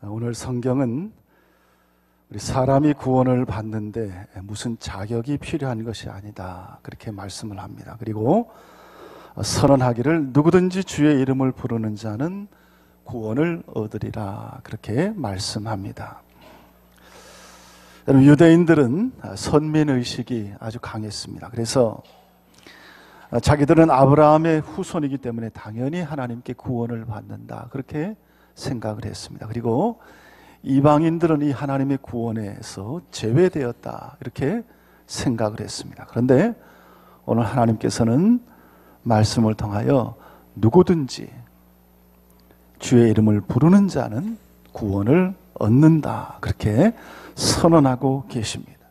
오늘 성경은 우리 사람이 구원을 받는데 무슨 자격이 필요한 것이 아니다, 그렇게 말씀을 합니다. 그리고 선언하기를 누구든지 주의 이름을 부르는 자는 구원을 얻으리라, 그렇게 말씀합니다. 여러분, 유대인들은 선민의식이 아주 강했습니다. 그래서 자기들은 아브라함의 후손이기 때문에 당연히 하나님께 구원을 받는다, 그렇게 생각을 했습니다. 그리고 이방인들은 이 하나님의 구원에서 제외되었다, 이렇게 생각을 했습니다. 그런데 오늘 하나님께서는 말씀을 통하여 누구든지 주의 이름을 부르는 자는 구원을 얻는다, 그렇게 선언하고 계십니다.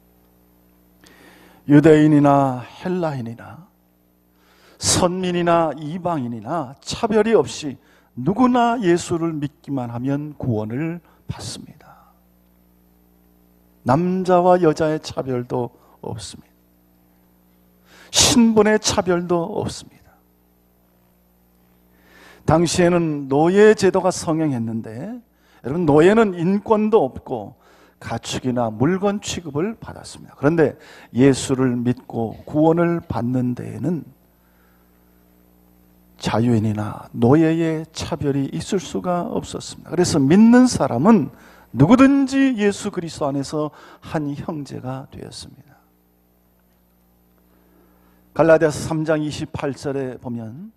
유대인이나 헬라인이나 선민이나 이방인이나 차별이 없이 누구나 예수를 믿기만 하면 구원을 받습니다. 남자와 여자의 차별도 없습니다. 신분의 차별도 없습니다. 당시에는 노예 제도가 성행했는데, 여러분, 노예는 인권도 없고 가축이나 물건 취급을 받았습니다. 그런데 예수를 믿고 구원을 받는 데에는 자유인이나 노예의 차별이 있을 수가 없었습니다. 그래서 믿는 사람은 누구든지 예수 그리스도 안에서 한 형제가 되었습니다. 갈라디아서 3장 28절에 보면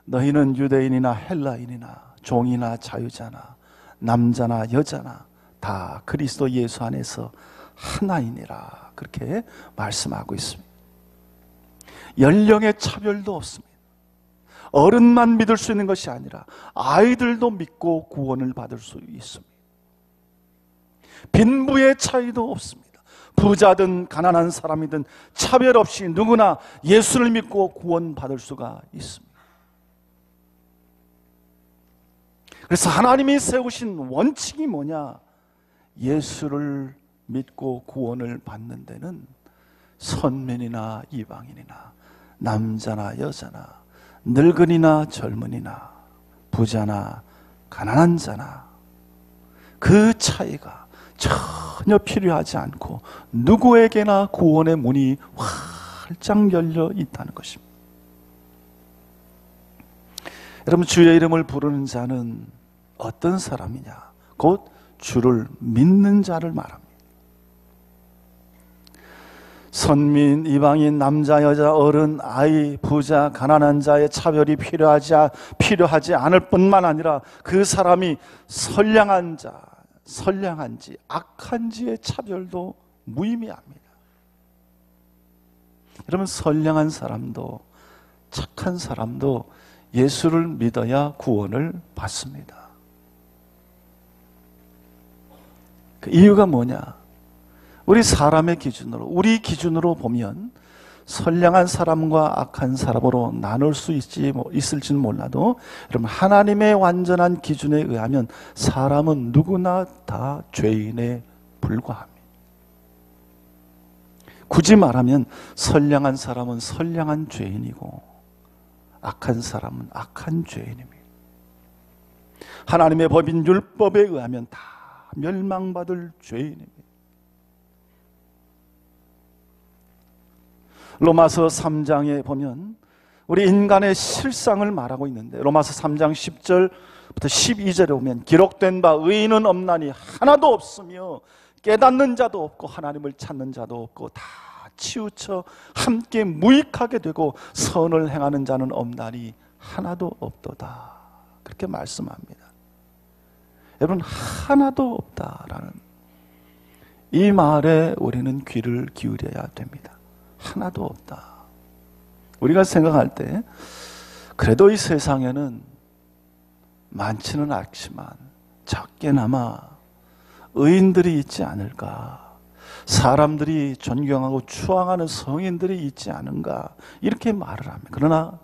너희는 유대인이나 헬라인이나 종이나 자유자나 남자나 여자나 다 그리스도 예수 안에서 하나이니라, 그렇게 말씀하고 있습니다. 연령의 차별도 없습니다. 어른만 믿을 수 있는 것이 아니라 아이들도 믿고 구원을 받을 수 있습니다. 빈부의 차이도 없습니다. 부자든 가난한 사람이든 차별 없이 누구나 예수를 믿고 구원받을 수가 있습니다. 그래서 하나님이 세우신 원칙이 뭐냐? 예수를 믿고 구원을 받는 데는 선민이나 이방인이나 남자나 여자나 늙은이나 젊은이나 부자나 가난한 자나 그 차이가 전혀 필요하지 않고 누구에게나 구원의 문이 활짝 열려 있다는 것입니다. 여러분, 주의 이름을 부르는 자는 어떤 사람이냐? 곧 주를 믿는 자를 말합니다. 선민, 이방인, 남자, 여자, 어른, 아이, 부자, 가난한 자의 차별이 필요하지 않을 뿐만 아니라 그 사람이 선량한 자, 선량한지 악한지의 차별도 무의미합니다. 여러분, 선량한 사람도 착한 사람도 예수를 믿어야 구원을 받습니다. 그 이유가 뭐냐? 우리 사람의 기준으로, 우리 기준으로 보면 선량한 사람과 악한 사람으로 나눌 수 있을지는 몰라도, 여러분, 하나님의 완전한 기준에 의하면 사람은 누구나 다 죄인에 불과합니다. 굳이 말하면 선량한 사람은 선량한 죄인이고 악한 사람은 악한 죄인입니다. 하나님의 법인 율법에 의하면 다 멸망받을 죄인입니다. 로마서 3장에 보면 우리 인간의 실상을 말하고 있는데, 로마서 3장 10절부터 12절에 보면 기록된 바 의인은 없나니 하나도 없으며 깨닫는 자도 없고 하나님을 찾는 자도 없고 다 치우쳐 함께 무익하게 되고 선을 행하는 자는 없나니 하나도 없도다, 그렇게 말씀합니다. 여러분, 하나도 없다라는 이 말에 우리는 귀를 기울여야 됩니다. 하나도 없다. 우리가 생각할 때 그래도 이 세상에는 많지는 않지만 작게나마 의인들이 있지 않을까, 사람들이 존경하고 추앙하는 성인들이 있지 않은가, 이렇게 말을 합니다. 그러나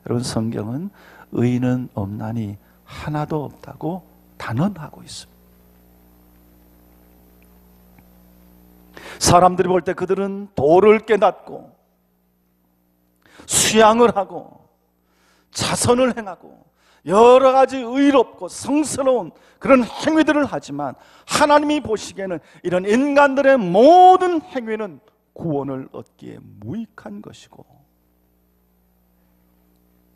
여러분, 성경은 의인은 없나니 하나도 없다고 단언하고 있습니다. 사람들이 볼 때 그들은 도를 깨닫고 수양을 하고 자선을 행하고 여러 가지 의롭고 성스러운 그런 행위들을 하지만 하나님이 보시기에는 이런 인간들의 모든 행위는 구원을 얻기에 무익한 것이고,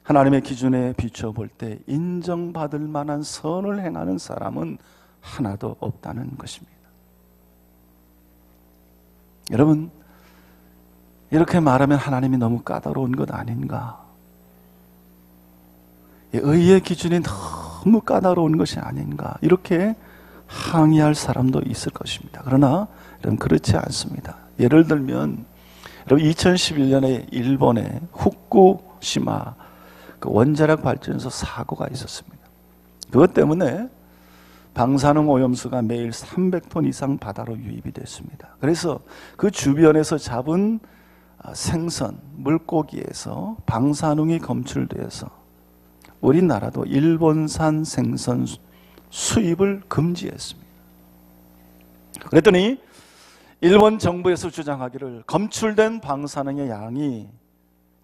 하나님의 기준에 비춰볼 때 인정받을 만한 선을 행하는 사람은 하나도 없다는 것입니다. 여러분, 이렇게 말하면 하나님이 너무 까다로운 것 아닌가? 의의 기준이 너무 까다로운 것이 아닌가? 이렇게 항의할 사람도 있을 것입니다. 그러나 여러분, 그렇지 않습니다. 예를 들면 여러분, 2011년에 일본의 후쿠시마 그 원자력 발전소 사고가 있었습니다. 그것 때문에 방사능 오염수가 매일 300톤 이상 바다로 유입이 됐습니다. 그래서 그 주변에서 잡은 생선, 물고기에서 방사능이 검출되어서 우리나라도 일본산 생선 수입을 금지했습니다. 그랬더니 일본 정부에서 주장하기를 검출된 방사능의 양이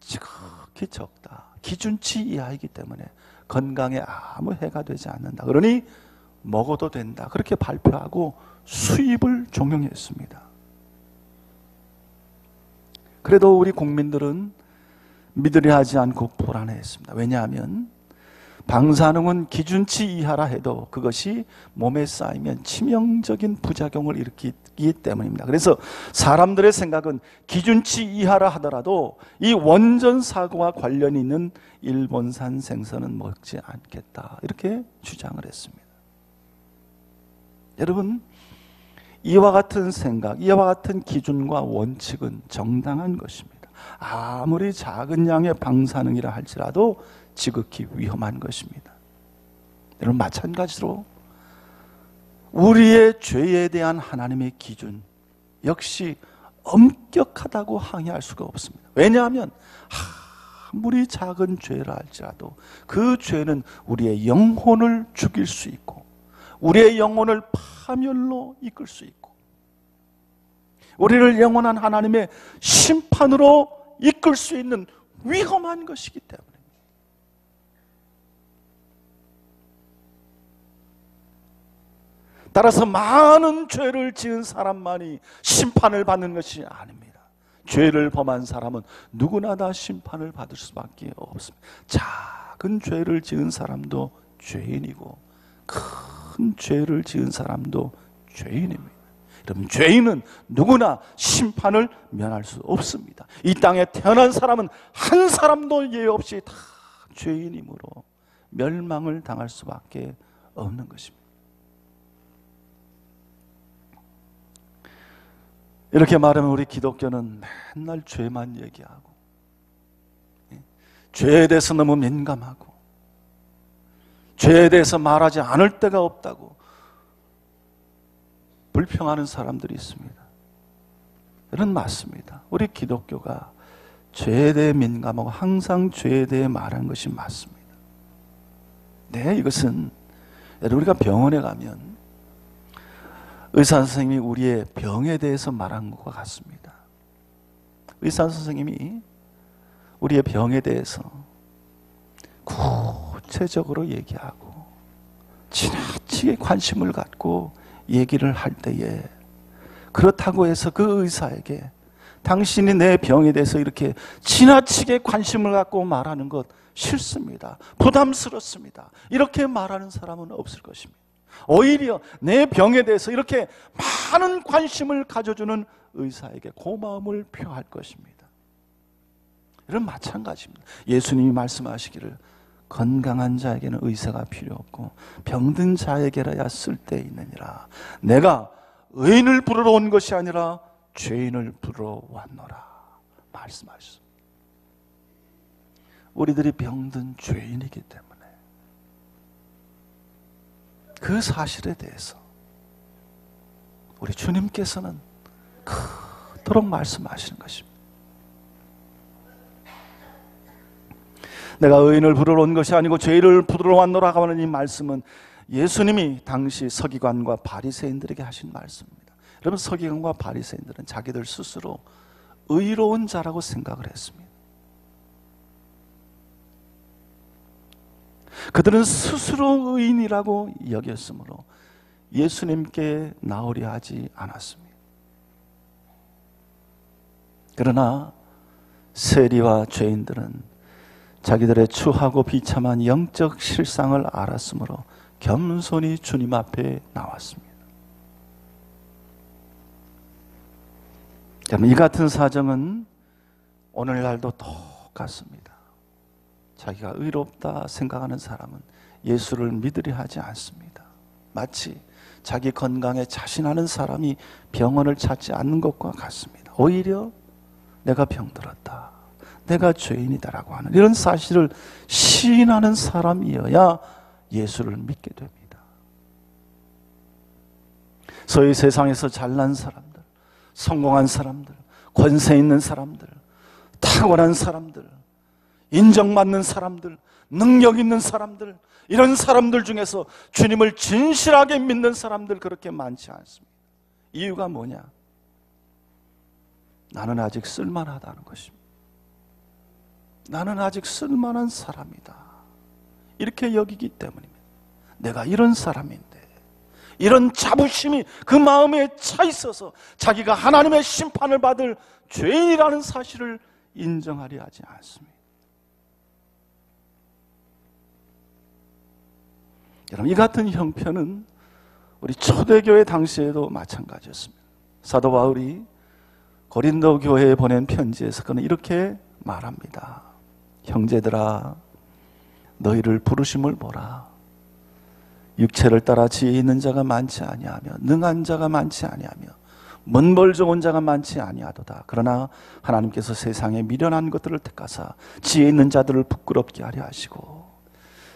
지극히 적다, 기준치 이하이기 때문에 건강에 아무 해가 되지 않는다, 그러니 먹어도 된다, 그렇게 발표하고 수입을 종용했습니다. 그래도 우리 국민들은 믿으려 하지 않고 불안해했습니다. 왜냐하면 방사능은 기준치 이하라 해도 그것이 몸에 쌓이면 치명적인 부작용을 일으키기 때문입니다. 그래서 사람들의 생각은 기준치 이하라 하더라도 이 원전 사고와 관련이 있는 일본산 생선은 먹지 않겠다, 이렇게 주장을 했습니다. 여러분, 이와 같은 생각, 이와 같은 기준과 원칙은 정당한 것입니다. 아무리 작은 양의 방사능이라 할지라도 지극히 위험한 것입니다. 여러분, 마찬가지로 우리의 죄에 대한 하나님의 기준 역시 엄격하다고 항의할 수가 없습니다. 왜냐하면 아무리 작은 죄라 할지라도 그 죄는 우리의 영혼을 죽일 수 있고 우리의 영혼을 파멸로 이끌 수 있고 우리를 영원한 하나님의 심판으로 이끌 수 있는 위험한 것이기 때문에, 따라서 많은 죄를 지은 사람만이 심판을 받는 것이 아닙니다. 죄를 범한 사람은 누구나 다 심판을 받을 수밖에 없습니다. 작은 죄를 지은 사람도 죄인이고 큰 죄를 지은 사람도 죄인입니다. 여러분, 죄인은 누구나 심판을 면할 수 없습니다. 이 땅에 태어난 사람은 한 사람도 예외 없이 다 죄인이므로 멸망을 당할 수밖에 없는 것입니다. 이렇게 말하면 우리 기독교는 맨날 죄만 얘기하고 죄에 대해서 너무 민감하고 죄에 대해서 말하지 않을 데가 없다고 불평하는 사람들이 있습니다. 이런 맞습니다. 우리 기독교가 죄에 대해 민감하고 항상 죄에 대해 말하는 것이 맞습니다. 네, 이것은 우리가 병원에 가면 의사 선생님이 우리의 병에 대해서 말하는 것과 같습니다. 의사 선생님이 우리의 병에 대해서 구체적으로 얘기하고 지나치게 관심을 갖고 얘기를 할 때에, 그렇다고 해서 그 의사에게 당신이 내 병에 대해서 이렇게 지나치게 관심을 갖고 말하는 것 싫습니다, 부담스럽습니다, 이렇게 말하는 사람은 없을 것입니다. 오히려 내 병에 대해서 이렇게 많은 관심을 가져주는 의사에게 고마움을 표할 것입니다. 이런 마찬가지입니다. 예수님이 말씀하시기를 건강한 자에게는 의사가 필요 없고 병든 자에게라야 쓸데있느니라. 내가 의인을 부르러 온 것이 아니라 죄인을 부르러 왔노라 말씀하셨습니다. 우리들이 병든 죄인이기 때문에 그 사실에 대해서 우리 주님께서는 그토록 말씀하시는 것입니다. 내가 의인을 부르러 온 것이 아니고 죄인을 부르러 왔노라 하는 이 말씀은 예수님이 당시 서기관과 바리새인들에게 하신 말씀입니다. 여러분, 서기관과 바리새인들은 자기들 스스로 의로운 자라고 생각을 했습니다. 그들은 스스로 의인이라고 여겼으므로 예수님께 나오려 하지 않았습니다. 그러나 세리와 죄인들은 자기들의 추하고 비참한 영적 실상을 알았으므로 겸손히 주님 앞에 나왔습니다. 이 같은 사정은 오늘날도 똑같습니다. 자기가 의롭다 생각하는 사람은 예수를 믿으려 하지 않습니다. 마치 자기 건강에 자신하는 사람이 병원을 찾지 않는 것과 같습니다. 오히려 내가 병들었다, 내가 죄인이다라고 하는 이런 사실을 시인하는 사람이어야 예수를 믿게 됩니다. 소위 세상에서 잘난 사람들, 성공한 사람들, 권세 있는 사람들, 탁월한 사람들, 인정받는 사람들, 능력 있는 사람들, 이런 사람들 중에서 주님을 진실하게 믿는 사람들 그렇게 많지 않습니다. 이유가 뭐냐? 나는 아직 쓸만하다는 것입니다. 나는 아직 쓸만한 사람이다, 이렇게 여기기 때문입니다. 내가 이런 사람인데, 이런 자부심이 그 마음에 차 있어서 자기가 하나님의 심판을 받을 죄인이라는 사실을 인정하려 하지 않습니다. 여러분, 이 같은 형편은 우리 초대교회 당시에도 마찬가지였습니다. 사도 바울이 고린도 교회에 보낸 편지에서 그는 이렇게 말합니다. 형제들아, 너희를 부르심을 보라. 육체를 따라 지혜 있는 자가 많지 아니하며 능한 자가 많지 아니하며 문벌 좋은 자가 많지 아니하도다. 그러나 하나님께서 세상에 미련한 것들을 택하사 지혜 있는 자들을 부끄럽게 하려 하시고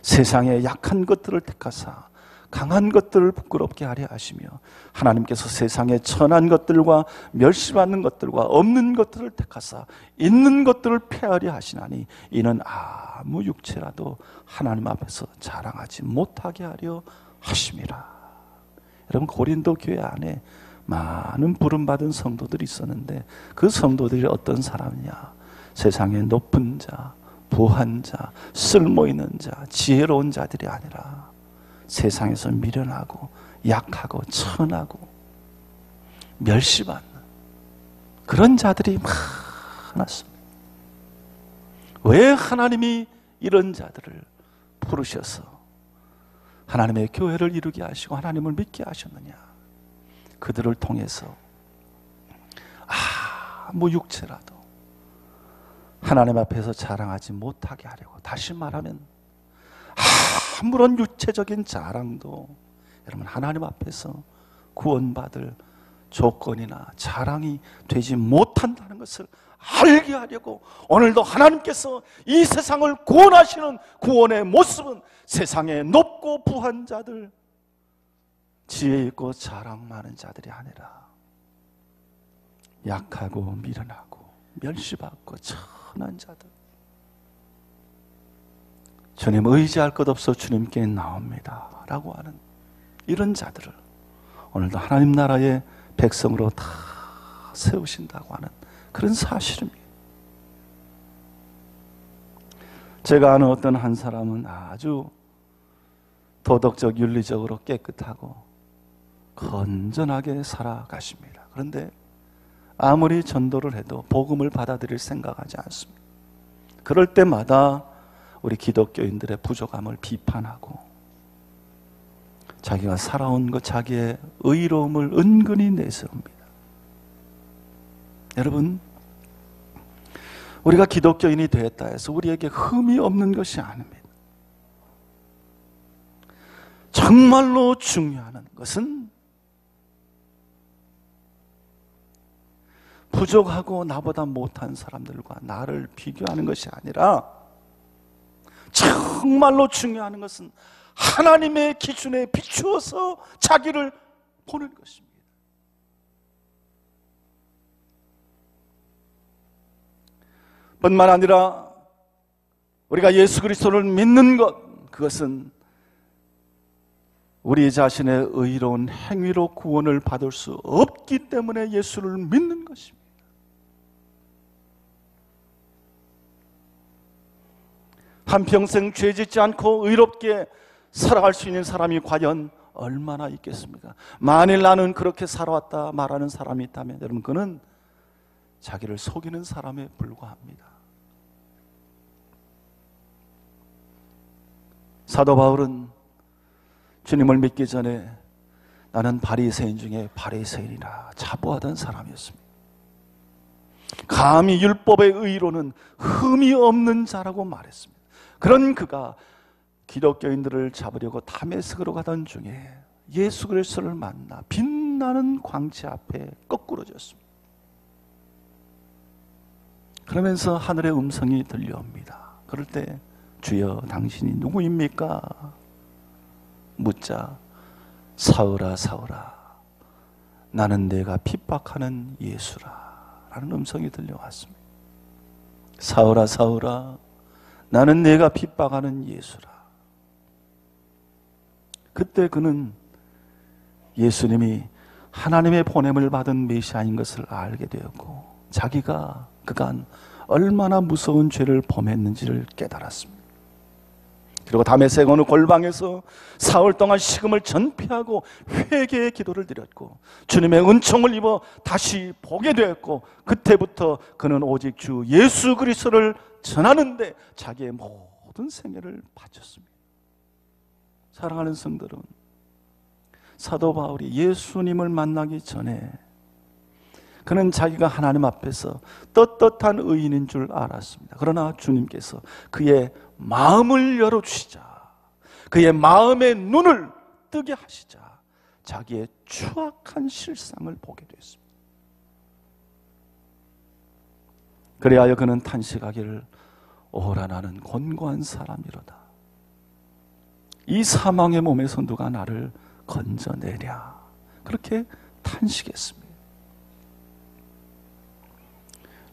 세상에 약한 것들을 택하사 강한 것들을 부끄럽게 하려 하시며 하나님께서 세상에 천한 것들과 멸시받는 것들과 없는 것들을 택하사 있는 것들을 폐하려 하시나니 이는 아무 육체라도 하나님 앞에서 자랑하지 못하게 하려 하심이라. 여러분, 고린도 교회 안에 많은 부름받은 성도들이 있었는데 그 성도들이 어떤 사람이냐? 세상에 높은 자, 부한 자, 쓸모있는 자, 지혜로운 자들이 아니라 세상에서 미련하고 약하고 천하고 멸시받는 그런 자들이 많았습니다. 왜 하나님이 이런 자들을 부르셔서 하나님의 교회를 이루게 하시고 하나님을 믿게 하셨느냐? 그들을 통해서 아무 육체라도 하나님 앞에서 자랑하지 못하게 하려고, 다시 말하면 아무런 육체적인 자랑도 여러분 하나님 앞에서 구원받을 조건이나 자랑이 되지 못한다는 것을 알게 하려고 오늘도 하나님께서 이 세상을 구원하시는 구원의 모습은 세상에 높고 부한 자들, 지혜 있고 자랑 많은 자들이 아니라 약하고 미련하고 멸시받고 천한 자들, 주님 의지할 것 없어 주님께 나옵니다 라고 하는 이런 자들을 오늘도 하나님 나라의 백성으로 다 세우신다고 하는 그런 사실입니다. 제가 아는 어떤 한 사람은 아주 도덕적 윤리적으로 깨끗하고 건전하게 살아가십니다. 그런데 아무리 전도를 해도 복음을 받아들일 생각하지 않습니다. 그럴 때마다 우리 기독교인들의 부족함을 비판하고 자기가 살아온 것, 자기의 의로움을 은근히 내세웁니다. 여러분, 우리가 기독교인이 되었다 해서 우리에게 흠이 없는 것이 아닙니다. 정말로 중요한 것은 부족하고 나보다 못한 사람들과 나를 비교하는 것이 아니라 정말로 중요한 것은 하나님의 기준에 비추어서 자기를 보는 것입니다. 뿐만 아니라 우리가 예수 그리스도를 믿는 것, 그것은 우리 자신의 의로운 행위로 구원을 받을 수 없기 때문에 예수를 믿는 것입니다. 한평생 죄짓지 않고 의롭게 살아갈 수 있는 사람이 과연 얼마나 있겠습니까? 만일 나는 그렇게 살아왔다 말하는 사람이 있다면 여러분, 그는 자기를 속이는 사람에 불과합니다. 사도 바울은 주님을 믿기 전에 나는 바리새인 중에 바리새인이라 자부하던 사람이었습니다. 감히 율법의 의로는 흠이 없는 자라고 말했습니다. 그런 그가 기독교인들을 잡으려고 다메섹으로 가던 중에 예수 그리스도를 만나 빛나는 광채 앞에 거꾸러졌습니다. 그러면서 하늘의 음성이 들려옵니다. 그럴 때 주여 당신이 누구입니까? 묻자 사울아 사울아 나는 내가 핍박하는 예수라 라는 음성이 들려왔습니다. 사울아 사울아 나는 내가 핍박하는 예수라. 그때 그는 예수님이 하나님의 보냄을 받은 메시아인 것을 알게 되었고 자기가 그간 얼마나 무서운 죄를 범했는지를 깨달았습니다. 그리고 다메섹 어느 골방에서 사흘 동안 식음을 전폐하고 회개의 기도를 드렸고 주님의 은총을 입어 다시 보게 되었고 그때부터 그는 오직 주 예수 그리스도를 전하는데 자기의 모든 생애를 바쳤습니다. 사랑하는 성도들은 사도 바울이 예수님을 만나기 전에 그는 자기가 하나님 앞에서 떳떳한 의인인 줄 알았습니다. 그러나 주님께서 그의 마음을 열어주시자, 그의 마음의 눈을 뜨게 하시자 자기의 추악한 실상을 보게 됐습니다. 그래야 그는 탄식하기를 오라 나는 곤고한 사람이로다. 이 사망의 몸에서 누가 나를 건져내랴. 그렇게 탄식했습니다.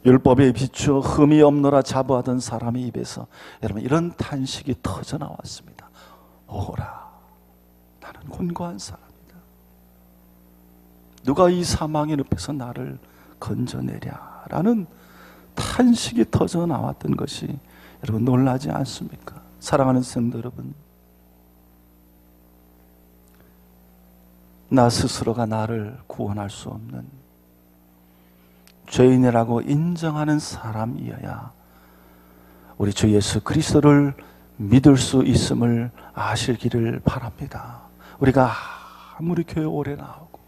율법에 비추어 흠이 없노라 자부하던 사람의 입에서 여러분 이런 탄식이 터져 나왔습니다. 오라 나는 곤고한 사람이다. 누가 이 사망의 늪에서 나를 건져내랴 라는 탄식이 터져 나왔던 것이 여러분 놀라지 않습니까? 사랑하는 성도 여러분, 나 스스로가 나를 구원할 수 없는 죄인이라고 인정하는 사람이어야 우리 주 예수 그리스도를 믿을 수 있음을 아시기를 바랍니다. 우리가 아무리 교회 오래 나오고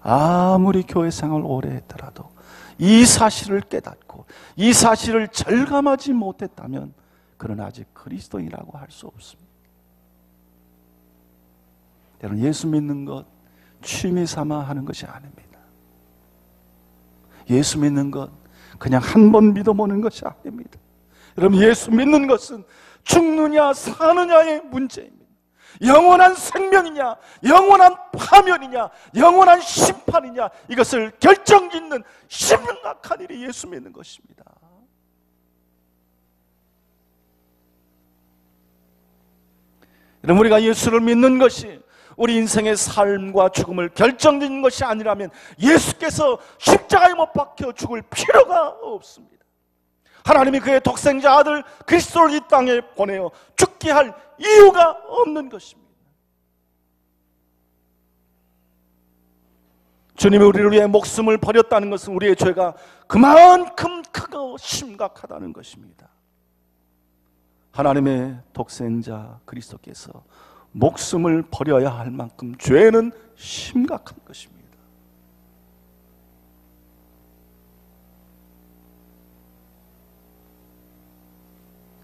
아무리 교회 생활 오래 했더라도 이 사실을 깨닫고 이 사실을 절감하지 못했다면 그는 아직 그리스도인이라고 할 수 없습니다. 여러분, 예수 믿는 것 취미 삼아 하는 것이 아닙니다. 예수 믿는 것 그냥 한 번 믿어보는 것이 아닙니다. 여러분, 예수 믿는 것은 죽느냐 사느냐의 문제입니다. 영원한 생명이냐 영원한 파멸이냐 영원한 심판이냐 이것을 결정짓는 심각한 일이 예수 믿는 것입니다. 여러분, 우리가 예수를 믿는 것이 우리 인생의 삶과 죽음을 결정짓는 것이 아니라면 예수께서 십자가에 못 박혀 죽을 필요가 없습니다. 하나님이 그의 독생자 아들 그리스도를 이 땅에 보내어 죽게 할 이유가 없는 것입니다. 주님이 우리를 위해 목숨을 버렸다는 것은 우리의 죄가 그만큼 크고 심각하다는 것입니다. 하나님의 독생자 그리스도께서 목숨을 버려야 할 만큼 죄는 심각한 것입니다.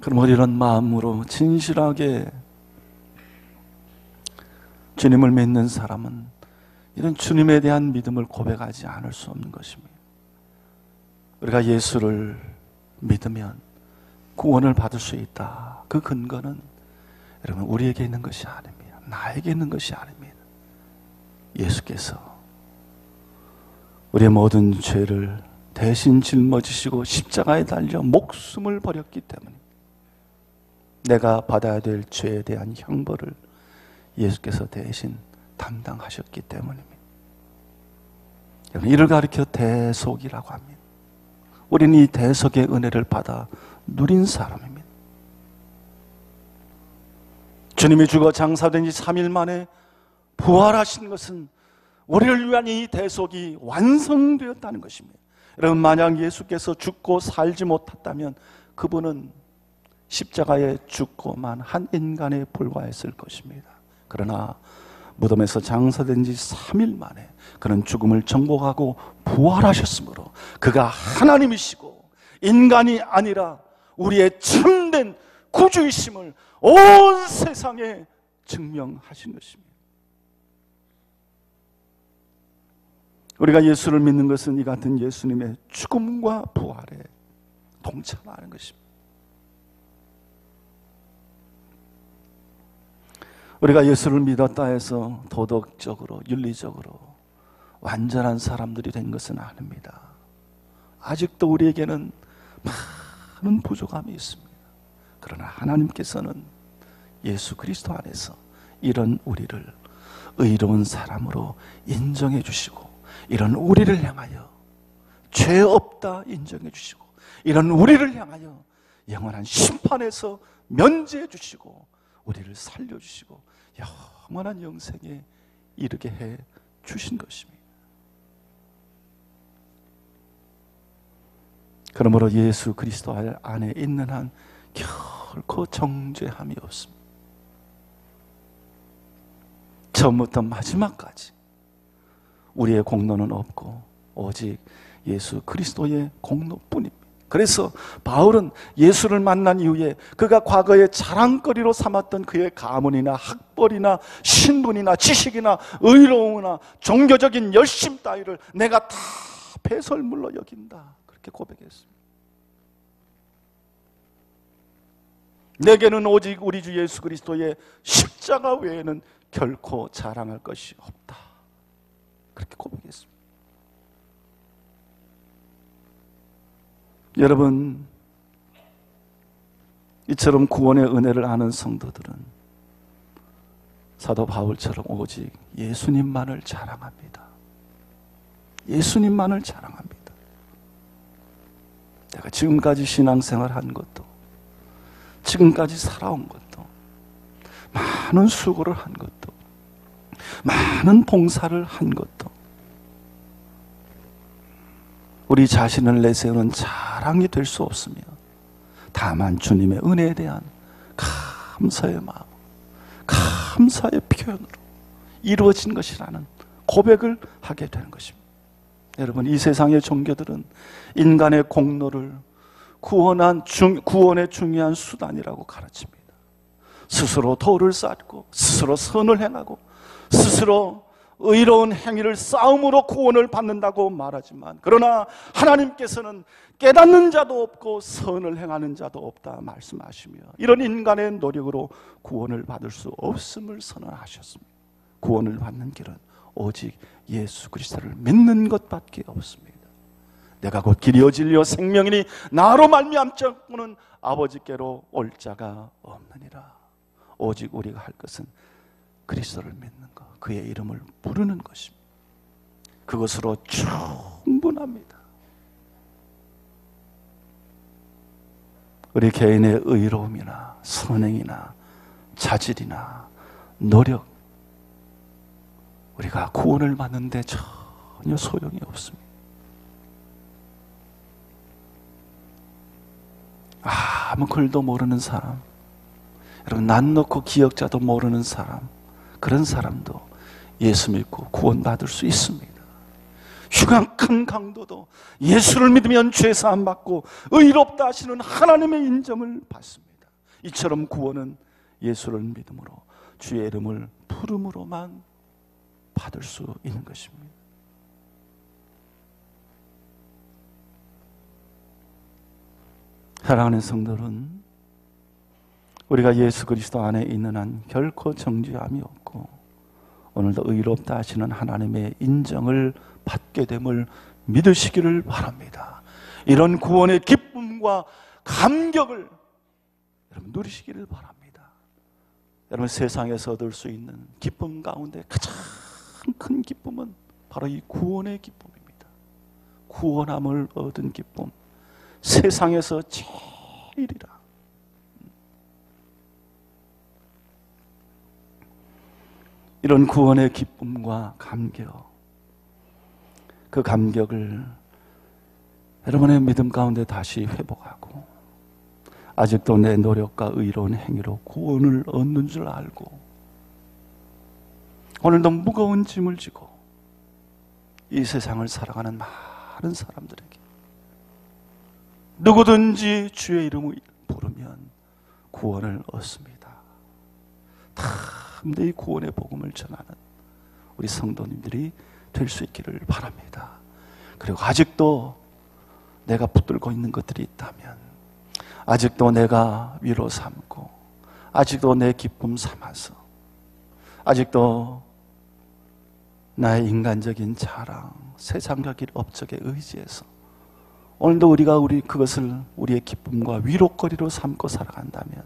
그럼 이런 마음으로 진실하게 주님을 믿는 사람은 이런 주님에 대한 믿음을 고백하지 않을 수 없는 것입니다. 우리가 예수를 믿으면 구원을 받을 수 있다. 그 근거는 여러분 우리에게 있는 것이 아닙니다. 나에게 있는 것이 아닙니다. 예수께서 우리의 모든 죄를 대신 짊어지시고 십자가에 달려 목숨을 버렸기 때문입니다. 내가 받아야 될 죄에 대한 형벌을 예수께서 대신 담당하셨기 때문입니다. 여러분, 이를 가리켜 대속이라고 합니다. 우리는 이 대속의 은혜를 받아 누린 사람입니다. 주님이 죽어 장사된 지 3일 만에 부활하신 것은 우리를 위한 이 대속이 완성되었다는 것입니다. 여러분, 만약 예수께서 죽고 살지 못했다면 그분은 십자가에 죽고만 한 인간에 불과했을 것입니다. 그러나 무덤에서 장사된 지 3일 만에 그는 죽음을 정복하고 부활하셨으므로 그가 하나님이시고 인간이 아니라 우리의 참된 구주이심을 온 세상에 증명하신 것입니다. 우리가 예수를 믿는 것은 이 같은 예수님의 죽음과 부활에 동참하는 것입니다. 우리가 예수를 믿었다 해서 도덕적으로, 윤리적으로 완전한 사람들이 된 것은 아닙니다. 아직도 우리에게는 많은 부족함이 있습니다. 그러나 하나님께서는 예수 그리스도 안에서 이런 우리를 의로운 사람으로 인정해 주시고, 이런 우리를 향하여 죄 없다 인정해 주시고, 이런 우리를 향하여 영원한 심판에서 면제해 주시고, 우리를 살려주시고 영원한 영생에 이르게 해 주신 것입니다. 그러므로 예수 그리스도 안에 있는 한 결코 정죄함이 없습니다. 처음부터 마지막까지 우리의 공로는 없고 오직 예수 그리스도의 공로뿐입니다. 그래서 바울은 예수를 만난 이후에 그가 과거에 자랑거리로 삼았던 그의 가문이나 학벌이나 신분이나 지식이나 의로움이나 종교적인 열심 따위를 내가 다 배설물로 여긴다, 그렇게 고백했습니다. 내게는 오직 우리 주 예수 그리스도의 십자가 외에는 결코 자랑할 것이 없다, 그렇게 고백했습니다. 여러분, 이처럼 구원의 은혜를 아는 성도들은 사도 바울처럼 오직 예수님만을 자랑합니다. 예수님만을 자랑합니다. 내가 지금까지 신앙생활 한 것도, 지금까지 살아온 것도, 많은 수고를 한 것도, 많은 봉사를 한 것도 우리 자신을 내세우는 자랑이 될 수 없으며, 다만 주님의 은혜에 대한 감사의 마음, 감사의 표현으로 이루어진 것이라는 고백을 하게 되는 것입니다. 여러분, 이 세상의 종교들은 인간의 공로를 구원의 중요한 수단이라고 가르칩니다. 스스로 도를 쌓고, 스스로 선을 행하고, 스스로 의로운 행위를 싸움으로 구원을 받는다고 말하지만, 그러나 하나님께서는 깨닫는 자도 없고 선을 행하는 자도 없다 말씀하시며, 이런 인간의 노력으로 구원을 받을 수 없음을 선언하셨습니다. 구원을 받는 길은 오직 예수 그리스도를 믿는 것밖에 없습니다. 내가 곧 길이요 진리요 생명이니 나로 말미암자고는 아버지께로 올 자가 없느니라. 오직 우리가 할 것은 그리스도를 믿는 것, 그의 이름을 부르는 것입니다. 그것으로 충분합니다. 우리 개인의 의로움이나 선행이나 자질이나 노력, 우리가 구원을 받는데 전혀 소용이 없습니다. 아무 글도 모르는 사람, 여러분, 난 놓고 기억자도 모르는 사람, 그런 사람도 예수 믿고 구원받을 수 있습니다. 흉악한 강도도 예수를 믿으면 죄사함 받고 의롭다 하시는 하나님의 인정을 받습니다. 이처럼 구원은 예수를 믿음으로, 주의 이름을 부름으로만 받을 수 있는 것입니다. 사랑하는 성도들은, 우리가 예수 그리스도 안에 있는 한 결코 정죄함이 없고 오늘도 의롭다 하시는 하나님의 인정을 받게 됨을 믿으시기를 바랍니다. 이런 구원의 기쁨과 감격을 여러분 누리시기를 바랍니다. 여러분, 세상에서 얻을 수 있는 기쁨 가운데 가장 큰 기쁨은 바로 이 구원의 기쁨입니다. 구원함을 얻은 기쁨, 세상에서 제일이라. 이런 구원의 기쁨과 감격, 그 감격을 여러분의 믿음 가운데 다시 회복하고 아직도 내 노력과 의로운 행위로 구원을 얻는 줄 알고 오늘도 무거운 짐을 지고 이 세상을 살아가는 많은 사람들에게 누구든지 주의 이름을 부르면 구원을 얻습니다. 담대히 구원의 복음을 전하는 우리 성도님들이 될 수 있기를 바랍니다. 그리고 아직도 내가 붙들고 있는 것들이 있다면, 아직도 내가 위로 삼고, 아직도 내 기쁨 삼아서, 아직도 나의 인간적인 자랑, 세상적인 업적에 의지해서 오늘도 우리가 그것을 우리의 기쁨과 위로거리로 삼고 살아간다면,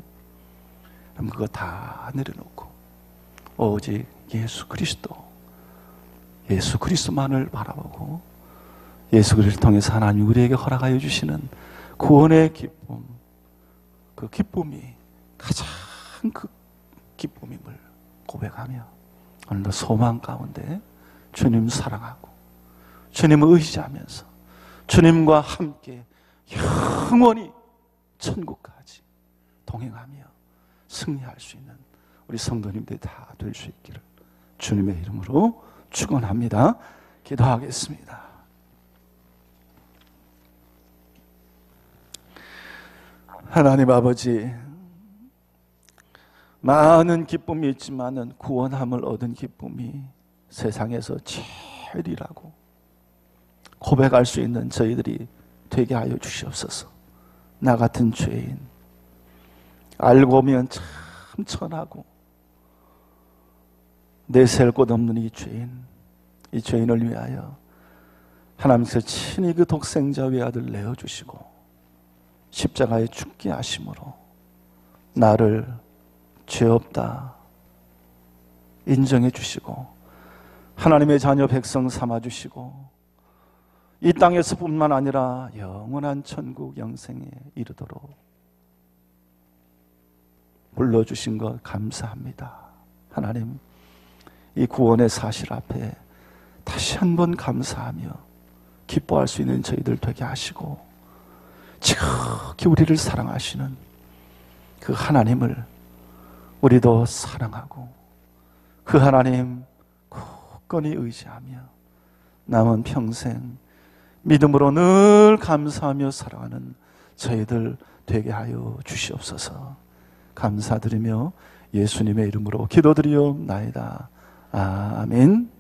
그럼 그거 다 내려놓고 오직 예수 그리스도만을 바라보고 예수 그리스도를 통해서 하나님 우리에게 허락하여 주시는 구원의 기쁨, 그 기쁨이 가장 그 기쁨임을 고백하며 오늘도 소망 가운데 주님 사랑하고 주님을 의지하면서 주님과 함께 영원히 천국까지 동행하며 승리할 수 있는 우리 성도님들이 다 될 수 있기를 주님의 이름으로 축원합니다. 기도하겠습니다. 하나님 아버지, 많은 기쁨이 있지만은 구원함을 얻은 기쁨이 세상에서 제일이라고 고백할 수 있는 저희들이 되게 하여 주시옵소서. 나 같은 죄인, 알고 보면 참 천하고 내세울 곳 없는 이 죄인을 위하여 하나님께서 친히 그 독생자 외아들 내어주시고 십자가에 죽게 하심으로 나를 죄 없다 인정해 주시고 하나님의 자녀 백성 삼아 주시고 이 땅에서뿐만 아니라 영원한 천국 영생에 이르도록 불러주신 것 감사합니다. 하나님, 이 구원의 사실 앞에 다시 한번 감사하며 기뻐할 수 있는 저희들 되게 하시고 지극히 우리를 사랑하시는 그 하나님을 우리도 사랑하고 그 하나님 굳건히 의지하며 남은 평생 믿음으로 늘 감사하며 살아가는 저희들 되게 하여 주시옵소서. 감사드리며 예수님의 이름으로 기도드리옵나이다. 아멘.